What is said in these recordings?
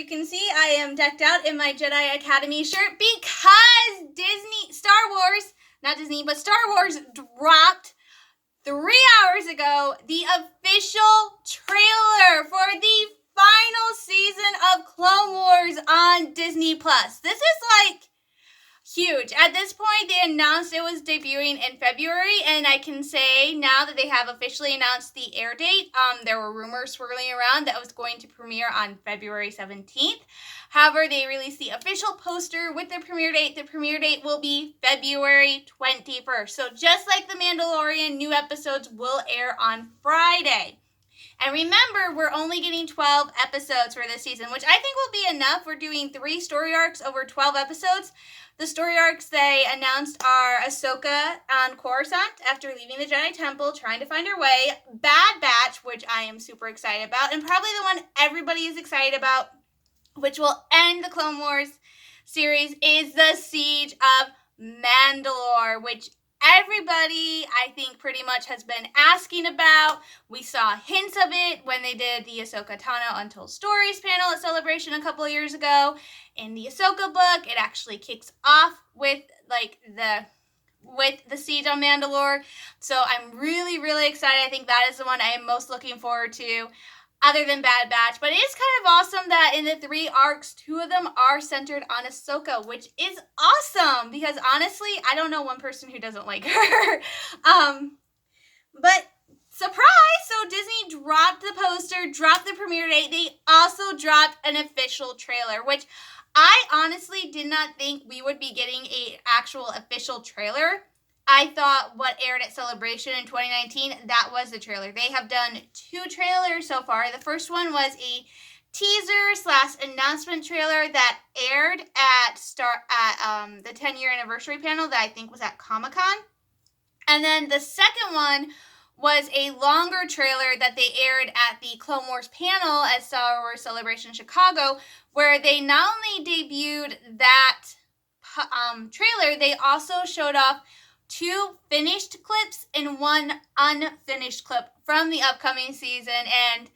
you can see, I am decked out in my Jedi Academy shirt because Star Wars dropped 3 hours ago the official trailer for the final season of Clone Wars on Disney+. This is like huge. At this point, they announced it was debuting in February, and I can say now that they have officially announced the air date, there were rumors swirling around that it was going to premiere on February 17th. However, they released the official poster with the premiere date. The premiere date will be February 21st. So just like The Mandalorian, new episodes will air on Friday. And remember, we're only getting 12 episodes for this season, which I think will be enough. We're doing 3 story arcs over 12 episodes. The story arcs they announced are Ahsoka on Coruscant after leaving the Jedi Temple, trying to find her way. Bad Batch, which I am super excited about. And probably the one everybody is excited about, which will end the Clone Wars series, is the Siege of Mandalore, which everybody, I think, pretty much has been asking about. We saw hints of it when they did the Ahsoka Tano Untold Stories panel at Celebration a couple of years ago. In the Ahsoka book, it actually kicks off with the Siege on Mandalore. So I'm really, really excited. I think that is the one I am most looking forward to, other than Bad Batch. But it is kind of awesome that in the 3 arcs, 2 of them are centered on Ahsoka, which is awesome because honestly, I don't know one person who doesn't like her. But surprise! So Disney dropped the poster, dropped the premiere date. They also dropped an official trailer, which I honestly did not think we would be getting an actual official trailer. I thought what aired at Celebration in 2019, that was the trailer. They have done 2 trailers so far. The first one was a teaser/announcement trailer that aired at the 10-year anniversary panel that I think was at Comic-Con. And then the second one was a longer trailer that they aired at the Clone Wars panel at Star Wars Celebration Chicago, where they not only debuted that trailer, they also showed off 2 finished clips and 1 unfinished clip from the upcoming season, and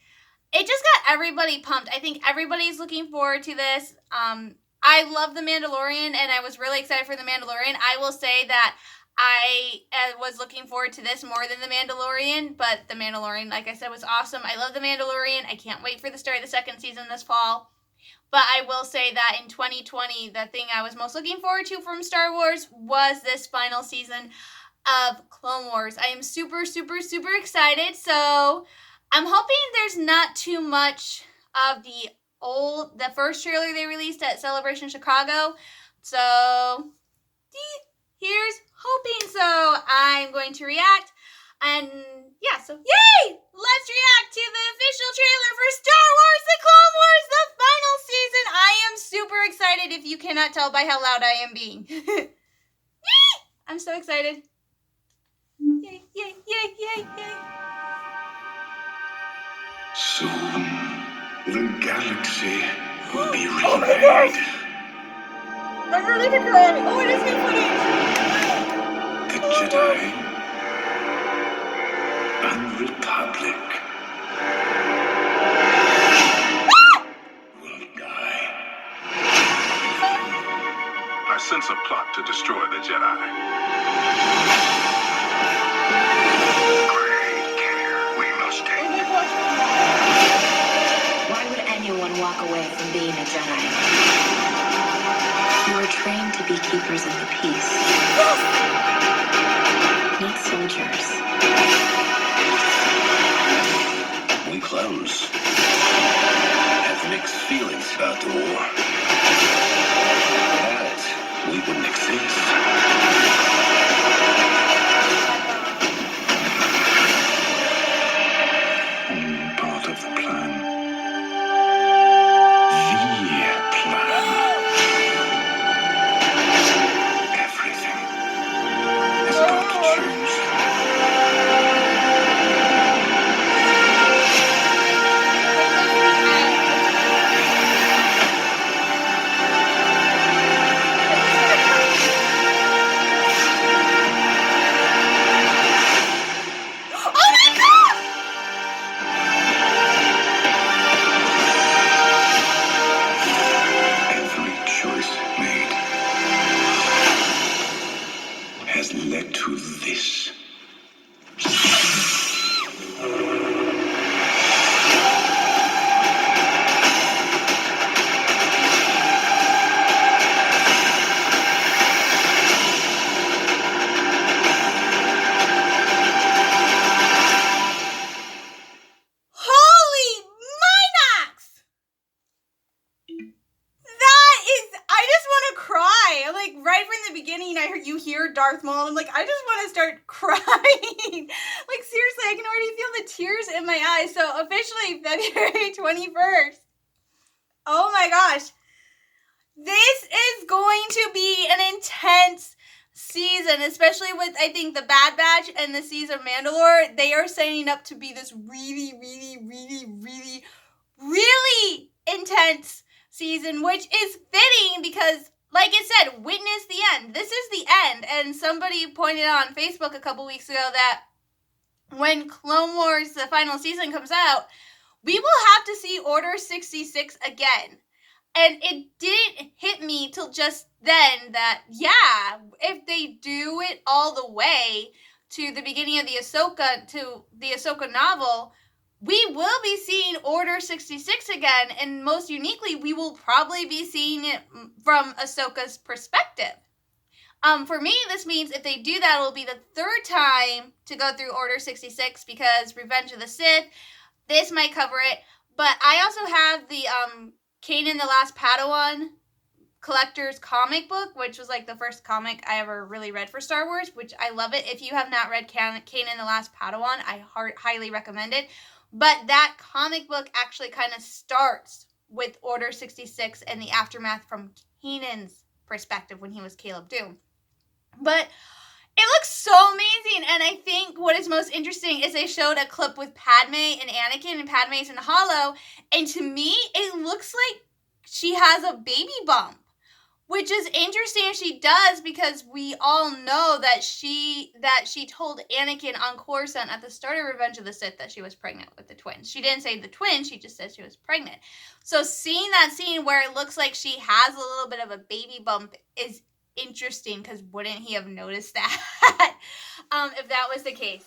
it just got everybody pumped. I think everybody's looking forward to this. I love The Mandalorian, and I was really excited for The Mandalorian. I will say that I was looking forward to this more than The Mandalorian, but The Mandalorian, like I said, was awesome. I love The Mandalorian. I can't wait for the start of the 2nd season this fall. But I will say that in 2020, the thing I was most looking forward to from Star Wars was this final season of Clone Wars. I am super, super, super excited. So I'm hoping there's not too much of the first trailer they released at Celebration Chicago. So here's hoping. So I'm going to react. And yeah, so yay! Let's react to the official trailer for Star Wars The Clone Wars, the final season. I am super excited if you cannot tell by how loud I am being. I'm so excited. Yay, yay, yay, yay, yay. Soon, the galaxy will be remade. I'm really crying. Oh, it is new footage. The Jedi and Republic will die. I sense a plot to destroy the Jedi. Great care we must take. Why would anyone walk away from being a Jedi? You were trained to be keepers of the peace. Not soldiers. We clones have mixed feelings about the war. Without it, we wouldn't exist. Part of the plan. The plan. Everything is about to change. beginning, you hear Darth Maul, and I'm like, I just want to start crying. Like, seriously, I can already feel the tears in my eyes. So, officially, February 21st. Oh my gosh. This is going to be an intense season, especially with, I think, the Bad Batch and the Seas of Mandalore. They are setting up to be this really, really, really, really, really intense season, which is fitting because, like I said, witness the end. This is the end. And somebody pointed out on Facebook a couple weeks ago that when Clone Wars, the final season, comes out, we will have to see Order 66 again. And it didn't hit me till just then that, yeah, if they do it all the way to the beginning of the Ahsoka novel, we will be seeing Order 66 again, and most uniquely, we will probably be seeing it from Ahsoka's perspective. For me, this means if they do that, it'll be the third time to go through Order 66 because Revenge of the Sith, this might cover it, but I also have the Kanan the Last Padawan collector's comic book, which was like the first comic I ever really read for Star Wars, which I love it. If you have not read Kanan the Last Padawan, I highly recommend it. But that comic book actually kind of starts with Order 66 and the aftermath from Kanan's perspective when he was Caleb Dune. But it looks so amazing, and I think what is most interesting is they showed a clip with Padme and Anakin, and Padme's in Hollow, and to me, it looks like she has a baby bump, which is interesting if she does because we all know that she told Anakin on Coruscant at the start of Revenge of the Sith that she was pregnant with the twins. She didn't say the twins, she just said she was pregnant. So seeing that scene where it looks like she has a little bit of a baby bump is interesting because wouldn't he have noticed that if that was the case?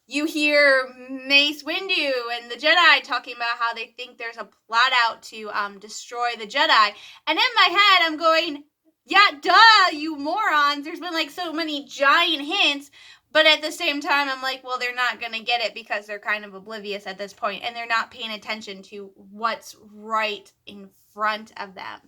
You hear Mace Windu and the Jedi talking about how they think there's a plot out to destroy the Jedi, and in my head I'm going, yeah, duh, you morons, there's been like so many giant hints, but at the same time I'm like, well, they're not gonna get it because they're kind of oblivious at this point and they're not paying attention to what's right in front of them.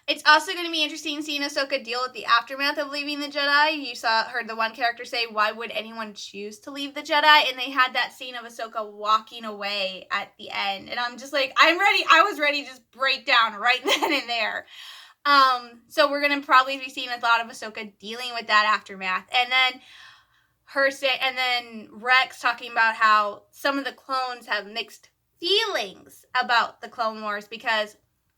It's also going to be interesting seeing Ahsoka deal with the aftermath of leaving the Jedi. You heard the one character say, why would anyone choose to leave the Jedi? And they had that scene of Ahsoka walking away at the end. And I'm just like, I'm ready. I was ready to just break down right then and there. So we're going to probably be seeing a lot of Ahsoka dealing with that aftermath. And then Rex talking about how some of the clones have mixed feelings about the Clone Wars because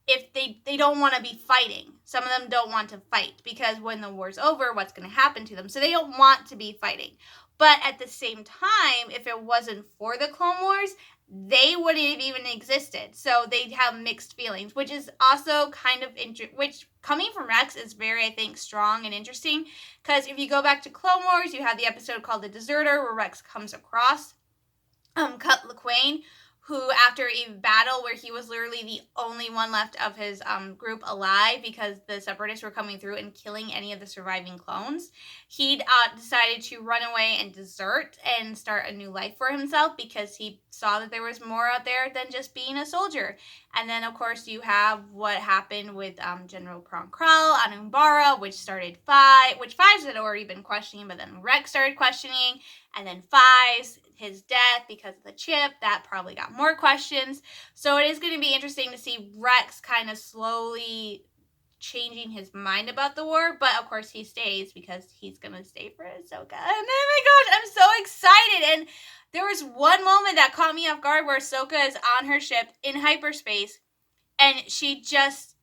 if they don't want to be fighting. Some of them don't want to fight because when the war's over, what's going to happen to them? So they don't want to be fighting. But at the same time, if it wasn't for the Clone Wars, they wouldn't have even existed. So they have mixed feelings, which is also kind of which coming from Rex is very, I think, strong and interesting. Because if you go back to Clone Wars, you have the episode called The Deserter where Rex comes across Cut Lawquane, who after a battle where he was literally the only one left of his group alive because the Separatists were coming through and killing any of the surviving clones, he decided to run away and desert and start a new life for himself because he saw that there was more out there than just being a soldier. And then, of course, you have what happened with General Pron Krall on Umbara, which started which Fives had already been questioning, but then Rex started questioning, and then Fives, his death because of the chip, that probably got more questions. So it is going to be interesting to see Rex kind of slowly changing his mind about the war, but of course he stays because he's going to stay for Ahsoka. And oh my gosh, I'm so excited. And there was one moment that caught me off guard where Ahsoka is on her ship in hyperspace and she just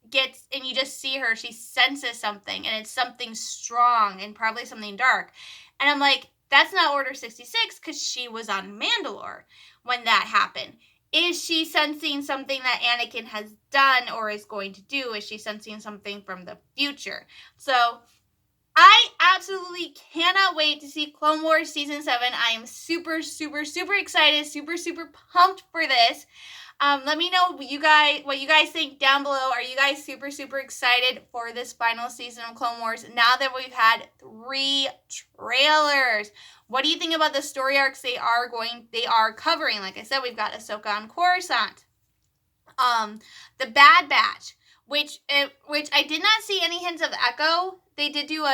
and you just see her, she senses something and it's something strong and probably something dark. And I'm like, that's not Order 66 because she was on Mandalore when that happened. Is she sensing something that Anakin has done or is going to do? Is she sensing something from the future? So I absolutely cannot wait to see Clone Wars Season 7. I am super, super, super excited, super, super pumped for this. Let me know what you guys think down below. Are you guys super, super excited for this final season of Clone Wars now that we've had 3 trailers? What do you think about the story arcs they are covering? Like I said, we've got Ahsoka on Coruscant. The Bad Batch. which I did not see any hints of Echo. They did do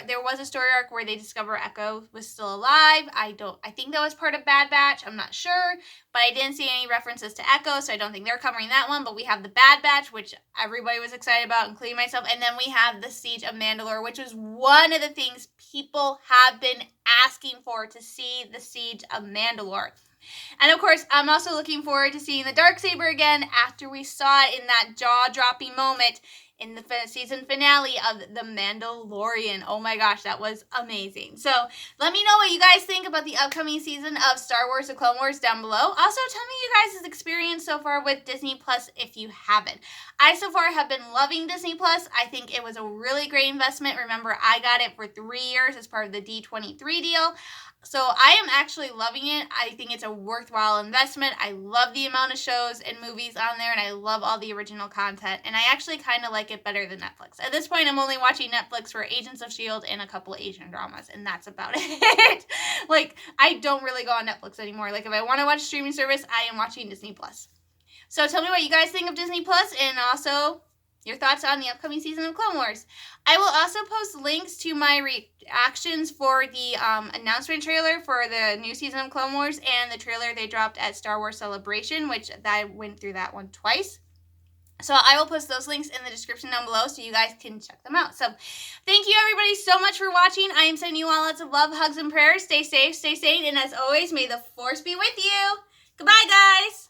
there was a story arc where they discover Echo was still alive. I think that was part of Bad Batch. I'm not sure, but I didn't see any references to Echo, so I don't think they're covering that one. But we have the Bad Batch, which everybody was excited about, including myself, and then we have the Siege of Mandalore, which was one of the things people have been asking for, to see the Siege of Mandalore. And of course, I'm also looking forward to seeing the Darksaber again after we saw it in that jaw-dropping moment in the season finale of The Mandalorian. Oh my gosh, that was amazing. So let me know what you guys think about the upcoming season of Star Wars: The Clone Wars down below. Also, tell me you guys' experience so far with Disney Plus if you haven't. I so far have been loving Disney Plus. I think it was a really great investment. Remember, I got it for 3 years as part of the D23 deal. So I am actually loving it. I think it's a worthwhile investment. I love the amount of shows and movies on there, and I love all the original content. And I actually kind of like it better than Netflix. At this point, I'm only watching Netflix for Agents of S.H.I.E.L.D. and a couple of Asian dramas, and that's about it. Like, I don't really go on Netflix anymore. Like, if I want to watch a streaming service, I am watching Disney Plus. So tell me what you guys think of Disney Plus, and also your thoughts on the upcoming season of Clone Wars. I will also post links to my reactions for the announcement trailer for the new season of Clone Wars and the trailer they dropped at Star Wars Celebration, which I went through that one twice. So I will post those links in the description down below so you guys can check them out. So thank you everybody so much for watching. I am sending you all lots of love, hugs, and prayers. Stay safe, stay sane, and as always, may the Force be with you. Goodbye, guys.